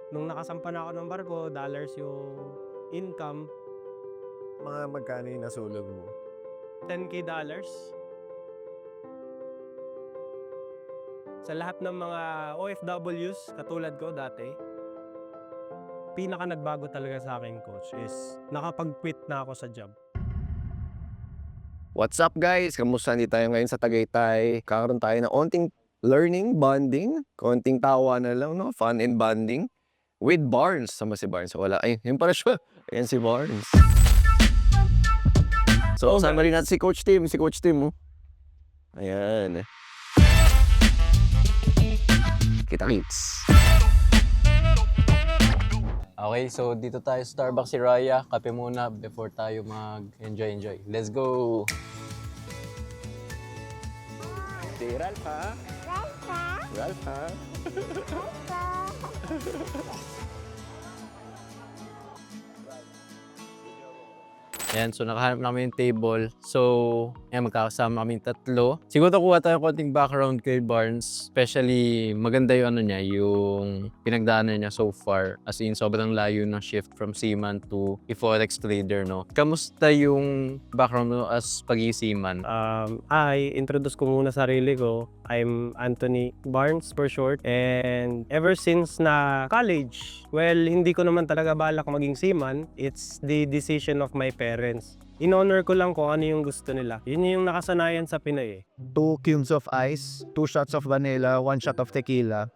Nung nakasampa na ako ng barko, dollars yung income, Mga magkano yung nasulog mo? $10K dollars. Sa lahat ng mga OFWs katulad ko dati, pinaka nagbago talaga sa akin, coach, is nakapag-quit na ako sa job. What's up guys? Kamusta? Hindi tayo ngayon sa Tagaytay. Kakaroon tayo ng onting learning, bonding, konting tawa na lang, no? Fun and bonding with Barnes. Sama si Barnes. Wala. Ay, yun pala siya. Ayan si Barnes. So, sama rin natin si Coach Tim. Si Coach Tim, oh. Ayan. Kita-kits. Okay, so dito tayo sa Starbucks si Raya. Kape muna before tayo mag-enjoy. Let's go! Si Ralph, ha? Ralph, ha? Ayan, so nakahanap namin yung table. So, ayan, magkakasama kami tatlo. Siguro kuha tayo konting background kay Barnes. Especially, maganda yung ano niya, yung pinagdaanan niya so far. As in, sobrang layo ng shift from seaman to forex trader, no? Kamusta yung background mo as pag-seaman? Introduce ko muna sarili ko. I'm Anthony Barnes for short. And ever since na college, well, hindi ko naman talaga balak maging seaman. It's the decision of my parents. In-honor ko lang kung ano yung gusto nila. Yun yung nakasanayan sa Pinoy eh. 2 cubes of ice, 2 shots of vanilla, 1 shot of tequila,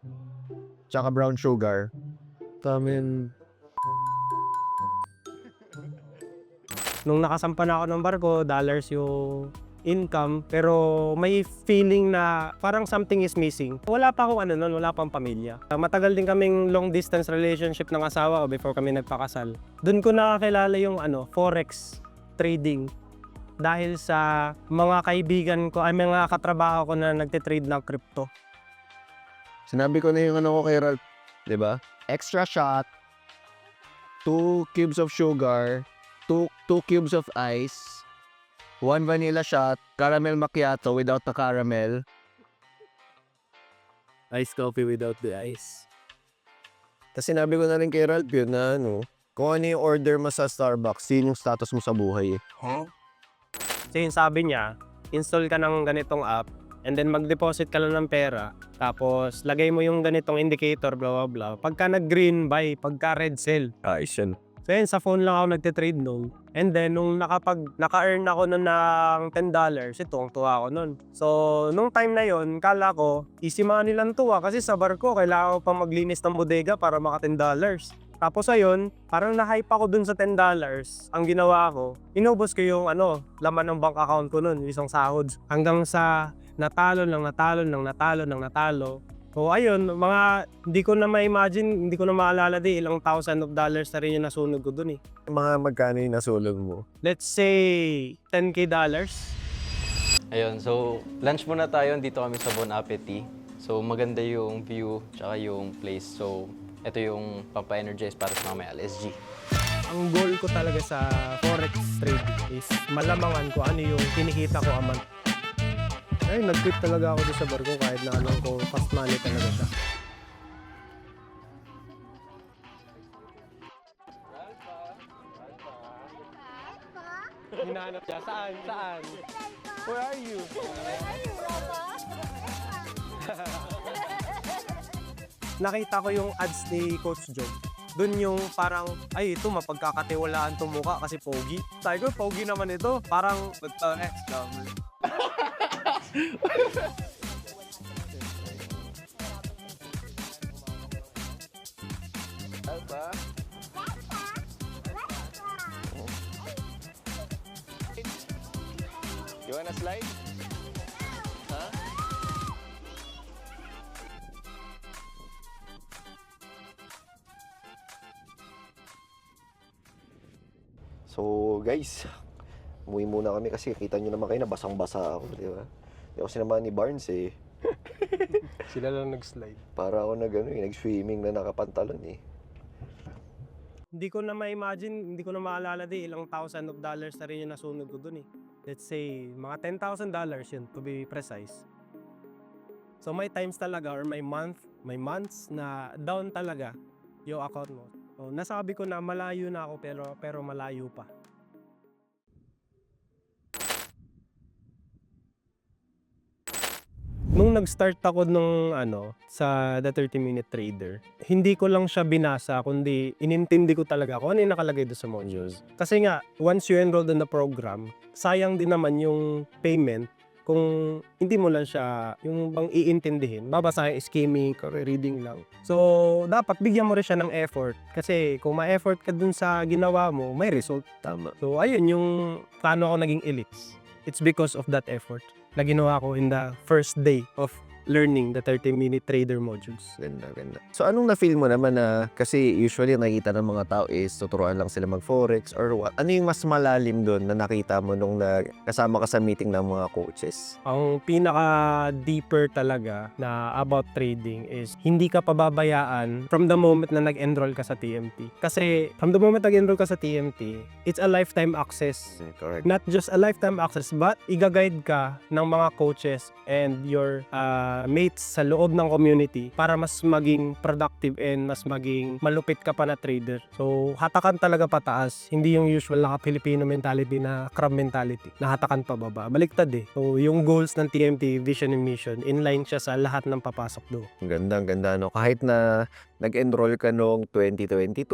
tsaka brown sugar. Tamin. Nung nakasampa na ako ng barko, dollars yung income, pero may feeling na parang something is missing. Wala pa akong ano nun, wala pang pamilya. Matagal din kaming long distance relationship ng asawa ko before kami nagpakasal. Doon ko nakakilala yung forex trading dahil sa mga kaibigan ko, ay mga katrabaho ko na nagtitrade ng crypto. Sinabi ko na yung ano ko kay Ralph. Diba? Extra shot, 2 cubes of sugar, 2 cubes of ice, 1 vanilla shot, caramel macchiato without the caramel. Iced coffee without the ice. Tapos sinabi ko na rin kay Ralph yun na ano, kung ano yung order mo sa Starbucks, yun yung status mo sa buhay eh. Kasi yung sabi niya, install ka ng ganitong app and then mag-deposit ka lang ng pera, tapos lagay mo yung ganitong indicator, blah blah blah. Pagka nag-green buy, pagka red sell. Ayos yan. So yun, sa phone lang ako nagtitrade nung. And then, nung naka-earn ako nun ng $10, tuwang-tuwa ako nun. So, nung time na yon, kala ko, easy money lang to kasi sa barko, kailangan ko pa maglinis ng bodega para maka $10. Tapos ayun, parang na-hype ako dun sa $10. Ang ginawa ko, inubos ko yung laman ng bank account ko nun, yung isang sahod. Hanggang sa natalo. So ayun, mga hindi ko na ma-imagine, hindi ko na maalala ilang thousand of dollars na rin yung nasunog ko dun eh. Mga magkano yung nasulog mo? Let's say $10K dollars. Ayun, so lunch muna tayo. Dito kami sa Bon Appetit. So maganda yung view, tsaka yung place. So ito yung pampa-energize para sa mga may LSG. Ang goal ko talaga sa forex trading is malamangan ko ano yung kinikita ko a month. Ay, nag-quit talaga ako doon sa barko kahit na alam ko fast money talaga siya. Hinahanap siya. Saan? Saan? Where are you? Nakita ko yung ads ni Coach Joe. Doon yung parang, ay ito mapagkakatiwalaan tong mukha kasi pogi. Sabi ko, pogi naman ito. Parang ex naman. Alpha? You wanna slide? Huh? So guys, umuwi muna kami kasi kita nyo naman kayo na basang-basa ako, di ba? Di ako sinamahan ni Barnes eh. Sila lang nag-slide. Para ako nag-swimming na nakapantalon eh. Hindi ko na ma-imagine, hindi ko na maalala ilang thousand of dollars na rin yung nasunog ko dun eh. Let's say, mga $10,000 yun to be precise. So may times talaga or may months na down talaga. yung account mo. So, nasabi ko na malayo na ako pero malayo pa. Nung nag-start ako nung sa The 30-Minute Trader, hindi ko lang siya binasa kundi inintindi ko talaga kung ano yung nakalagay doon sa modules. Kasi nga, once you enrolled in the program, sayang din naman yung payment kung hindi mo lang siya yung bang iintindihin. Babasahin, skimming, reading lang. So, dapat bigyan mo rin siya ng effort. Kasi kung ma-effort ka dun sa ginawa mo, may result. Tama. So, ayun yung paano ako naging elites. It's because of that effort na ginawa ko in the first day of learning the 30-Minute Trader modules. Ganda, ganda. So anong na-feel mo naman na, kasi usually nakita ng mga tao is tuturuan lang sila mag-forex or what? Ano yung mas malalim doon na nakita mo nung kasama ka sa meeting ng mga coaches? Ang pinaka-deeper talaga na about trading is hindi ka pababayaan from the moment na nag-enroll ka sa TMT. Kasi from the moment nag-enroll ka sa TMT, it's a lifetime access. Correct. Not just a lifetime access, but i-guide ka ng mga coaches and your mates sa loob ng community para mas maging productive and mas maging malupit ka pa na trader. So, hatakan talaga pataas. Hindi yung usual na Filipino mentality na crab mentality. Na hatakan pa baba. Baliktad eh. So, yung goals ng TMT, vision and mission, inline siya sa lahat ng papasok doon. Ang ganda, ang ganda, no? Kahit na nag-enroll ka noong 2022,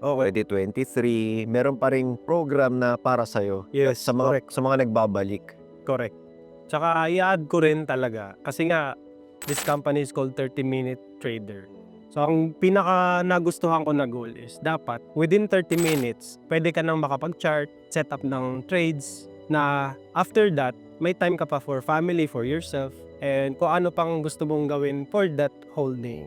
2023, meron pa ring program na para sa'yo. Yes, Sa mga nagbabalik. Correct. Tsaka i-add ko rin talaga kasi nga this company is called 30-Minute Trader. So ang pinaka nagustuhan ko na goal is dapat within 30 minutes pwede ka nang makapag-chart, set up ng trades na after that may time ka pa for family, for yourself, and kung ano pang gusto mong gawin for that whole day.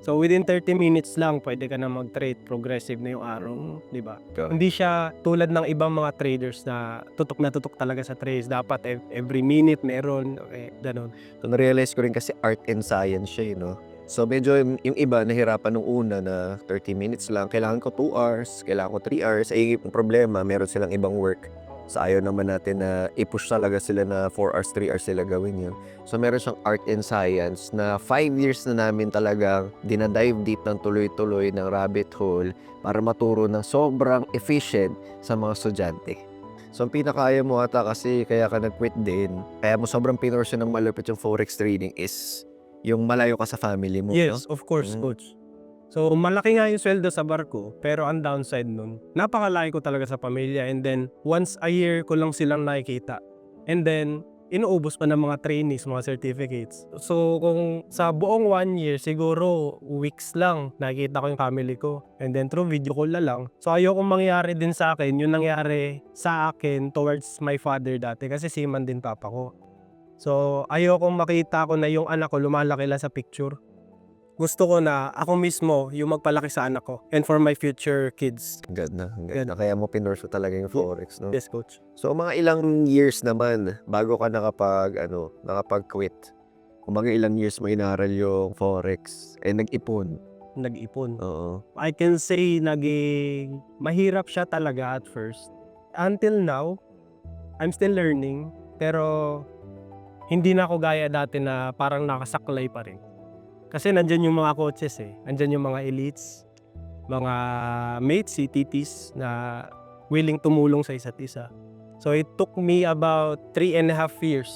So within 30 minutes lang pwede ka na mag-trade, progressive na yung araw, di ba? Hindi siya tulad ng ibang mga traders na tutok talaga sa trades. Dapat every minute meron, ganun. So, na-realize ko rin kasi art and science siya, no? So, medyo yung iba nahirapan nung una na 30 minutes lang. Kailangan ko 2 hours, kailangan ko 3 hours. Ay, yung problema, meron silang ibang work. So, ayaw naman natin na i-push talaga sila na 4 hours, 3 hours sila gawin yun. So, meron siyang art and science na 5 years na namin talagang dinadive deep ng tuloy-tuloy ng rabbit hole para maturo ng sobrang efficient sa mga estudyante. So, ang pinakaya mo ata kasi kaya ka nag-quit din, kaya mo sobrang pinorso ng malupit yung forex trading is yung malayo ka sa family mo. Yes, no? of course, coach. So, malaki nga yung sweldo sa barko, pero ang downside nun, napakalaki ko talaga sa pamilya, and then, once a year ko lang silang nakikita. And then, inuubos pa ng mga trainees, mga certificates. So, kung sa buong 1 year, siguro, weeks lang, nakikita ko yung family ko. And then, through video call na lang. So, ayokong mangyari din sa akin, yung nangyari sa akin towards my father dati, kasi seaman din papa ko. So, ayokong makita ko na yung anak ko lumalaki lang sa picture. Gusto ko na ako mismo yung magpalaki sa anak ko and for my future kids. Ganda. Kaya mo pinorso talaga yung forex, no? Yes, coach. So, mga ilang years naman bago ka nakapag-quit? Kung mga ilang years mo inaral yung forex, nag-ipon. Nag-ipon. Oo. I can say naging mahirap siya talaga at first. Until now, I'm still learning, pero hindi na ako gaya dati na parang nakasaklay pa rin. Kasi nandyan yung mga coaches Nandyan yung mga elites, mga mates, CTTs na willing tumulong sa isa't isa. So it took me about 3.5 years.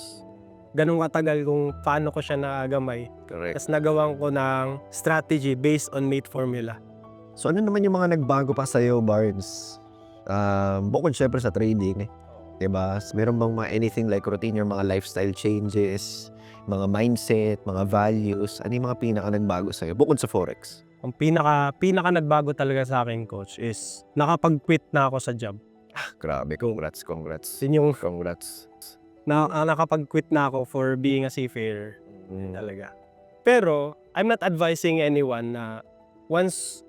Ganun katagal kung paano ko siya nagamay. Correct. Tapos nagawan ko ng strategy based on mate formula. So, ano naman yung mga nagbago pa sa'yo, Barnes? Bukod syempre sa trading, diba? Meron bang anything like routine, yung mga lifestyle changes, mga mindset, mga values? Ano yung mga pinaka nagbago sa'yo bukod sa forex? Ang pinaka nagbago talaga sa akin, coach, is nakapag-quit na ako sa job. Grabe, congrats. Yun yung Congrats. nakapag-quit na ako for being a seafarer. Talaga. Pero, I'm not advising anyone na once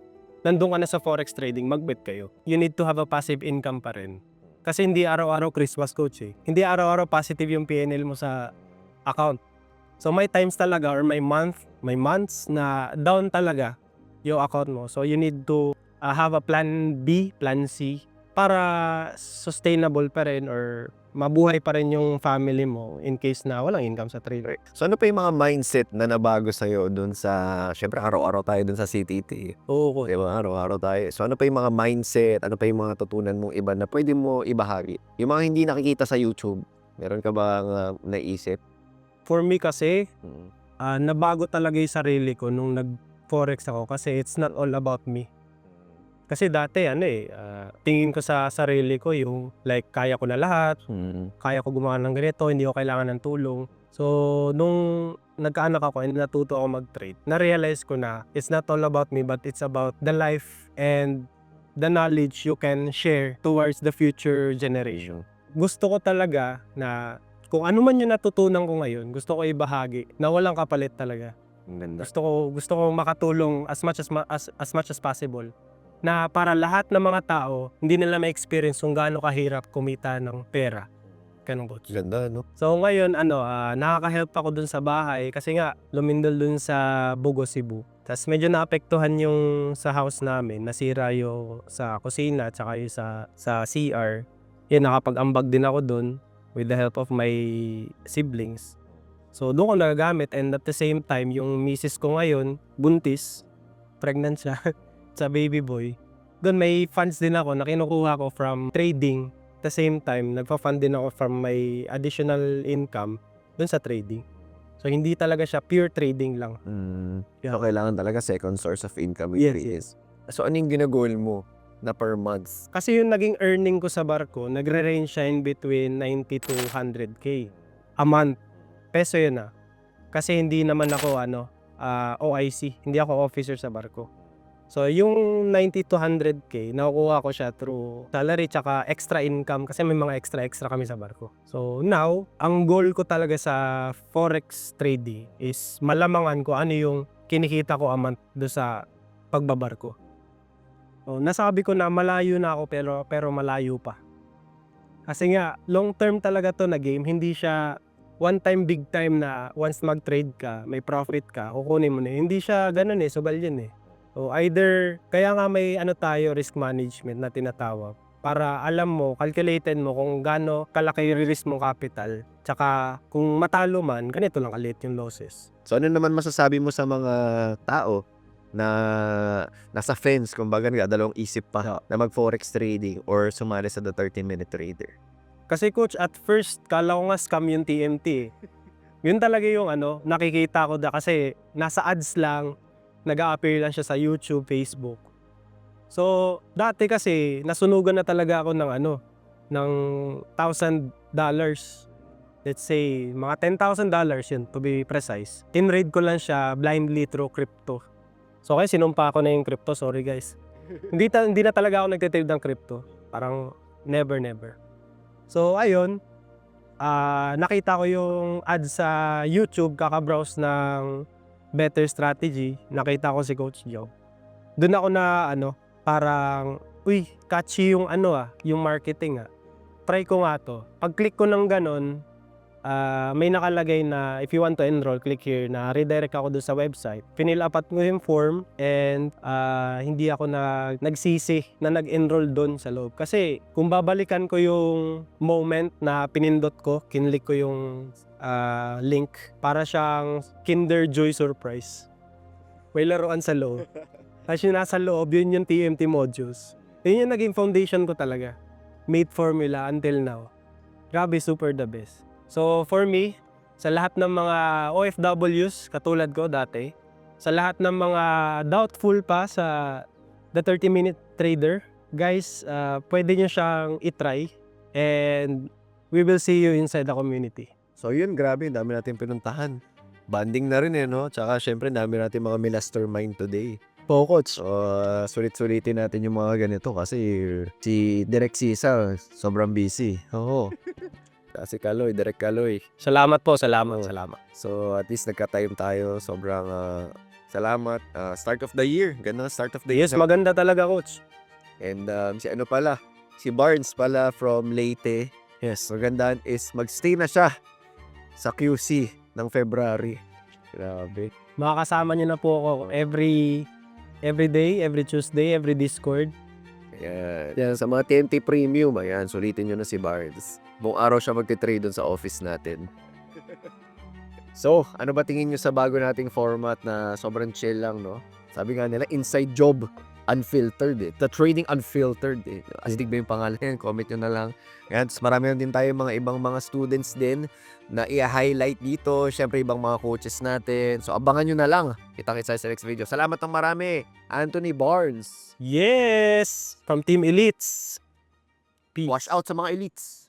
nandun ka na sa forex trading, mag-bet kayo. You need to have a passive income pa rin. Kasi hindi araw-araw Christmas, coach Hindi araw-araw positive yung PNL mo sa account. So may times talaga or may months na down talaga yung account mo. So you need to have a plan B, plan C para sustainable pa rin or mabuhay pa rin yung family mo in case na walang income sa trade. So ano pa yung mga mindset na nabago sa'yo dun sa, syempre araw-araw tayo dun sa CTT. Oo, Di ba? Araw-araw tayo. So ano pa yung mga mindset, ano pa yung mga tutunan mong iba na pwede mo ibahagi? Yung mga hindi nakikita sa YouTube, meron ka bang naisip? For me kasi, Mm. nabago talaga yung sarili ko nung nag-forex ako kasi it's not all about me. Kasi dati tingin ko sa sarili ko yung like kaya ko na lahat, kaya ko gumawa ng ganito, hindi ko kailangan ng tulong. So, nung nagkaanak ako and natuto ako mag-trade, na-realize ko na it's not all about me but it's about the life and the knowledge you can share towards the future generation. Gusto ko talaga na kung ano man yung natutunan ko ngayon, gusto ko ibahagi na walang kapalit talaga. Ang ganda. Gusto ko makatulong as much as possible na para lahat ng mga tao hindi nila ma-experience kung gaano kahirap kumita ng pera. Ganun, coach. Ganda, no? So ngayon nakaka-help ako dun sa bahay kasi nga lumindol dun sa Bugo, Cebu. Tapos medyo naapektuhan yung sa house namin, nasira yung sa kusina at saka yung sa CR. Yan, nakapag-ambag din ako dun with the help of my siblings. So doon ko nagagamit and at the same time yung misis ko ngayon, buntis, pregnant siya sa baby boy. Doon may funds din ako na kinukuha ko from trading. At the same time, nagpa-fund din ako from my additional income doon sa trading. So hindi talaga siya pure trading lang. So kailangan talaga second source of income. Yes. So ano yung ginagol mo na per month? Kasi yung naging earning ko sa barko, nagre-range siya in between 90 to 100k a month. Peso yun Kasi hindi naman ako OIC, hindi ako officer sa barko. So yung 90 to 100k, nakukuha ko siya through salary tsaka extra income kasi may mga extra kami sa barko. So now, ang goal ko talaga sa forex trading is malamangan ko ano yung kinikita ko a month do sa pagbabarko. So, nasabi ko na malayo na ako pero malayo pa. Kasi nga, long term talaga to na game, hindi siya one time big time na once mag-trade ka, may profit ka, kukunin mo na. Hindi siya ganun sugal yan So either, kaya nga may tayo, risk management na tinatawag. Para alam mo, calculated mo kung gaano kalaki yung risk mong capital. Tsaka kung matalo man, ganito lang kaliit yung losses. So ano naman masasabi mo sa mga tao na nasa fence, kumbaga dalawang isip pa na mag-forex trading or sumali sa the 30-minute trader? Kasi coach, at first, kala ko nga scam yung TMT Yun talaga yung nakikita ko kasi nasa ads lang, nag-a-appear lang siya sa YouTube, Facebook. So, dati kasi nasunugan na talaga ako ng ng $1,000. Let's say, mga $10,000 yun, to be precise. Tinrade ko lang siya blindly through crypto. So, kaya sinumpa ko na yung crypto, sorry guys. hindi na talaga ako nagtitrade ng crypto. Parang never. So, ayun. Nakita ko yung ad sa YouTube, kaka-browse ng Better Strategy. Nakita ko si Coach Joe. Doon ako na parang, catchy yung yung marketing Try ko nga to. Pag-click ko ng ganun, may nakalagay na if you want to enroll, click here na redirect ako doon sa website. Pinil up ko yung form and hindi ako nagsisi na nag-enroll doon sa loob. Kasi kung babalikan ko yung moment na pinindot ko, kinlik ko yung link, para siyang Kinder Joy Surprise. May laruan sa loob. Tapos yung nasa loob, yun yung TMT modules. Yun yung naging foundation ko talaga. Made formula until now. Grabe, super the best. So for me, sa lahat ng mga OFWs katulad ko dati, sa lahat ng mga doubtful pa sa the 30-minute trader, guys, pwede nyo siyang itry and we will see you inside the community. So yun, grabe, dami natin pinuntahan. Banding na rin no? Tsaka syempre, dami natin mga mastermind today. Po, Coach. So, sulit-sulitin natin yung mga ganito kasi si Direk Sisa, sobrang busy. Oo. Si Kaloy, Direk Kaloy. Salamat po, salamat. So, at least nagka-time tayo. Sobrang salamat. Start of the year. Ganda, start of the year. Yes, maganda talaga, Coach. And si Barnes pala from Leyte. Yes, magandaan is magstay na siya sa QC ng February. Grabe. Makakasama niyo na po ako every day, every Tuesday, every Discord. Ayan. Yan, sa mga TNT Premium, ayan, sulitin nyo na si Barnes. Buong araw siya magtitrade dun sa office natin. So, ano ba tingin nyo sa bago nating format na sobrang chill lang, no? Sabi nga nila, inside job, unfiltered eh. The trading unfiltered eh. Astig ba yung pangalan yan? Comment nyo na lang. Yan, tapos marami na din tayo mga ibang mga students din na i-highlight dito. Siyempre, ibang mga coaches natin. So, abangan nyo na lang. Kita-kits tayo sa next video. Salamat ng marami, Anthony Barnes. Yes! From Team Elites. Peace. Wash out sa mga elites.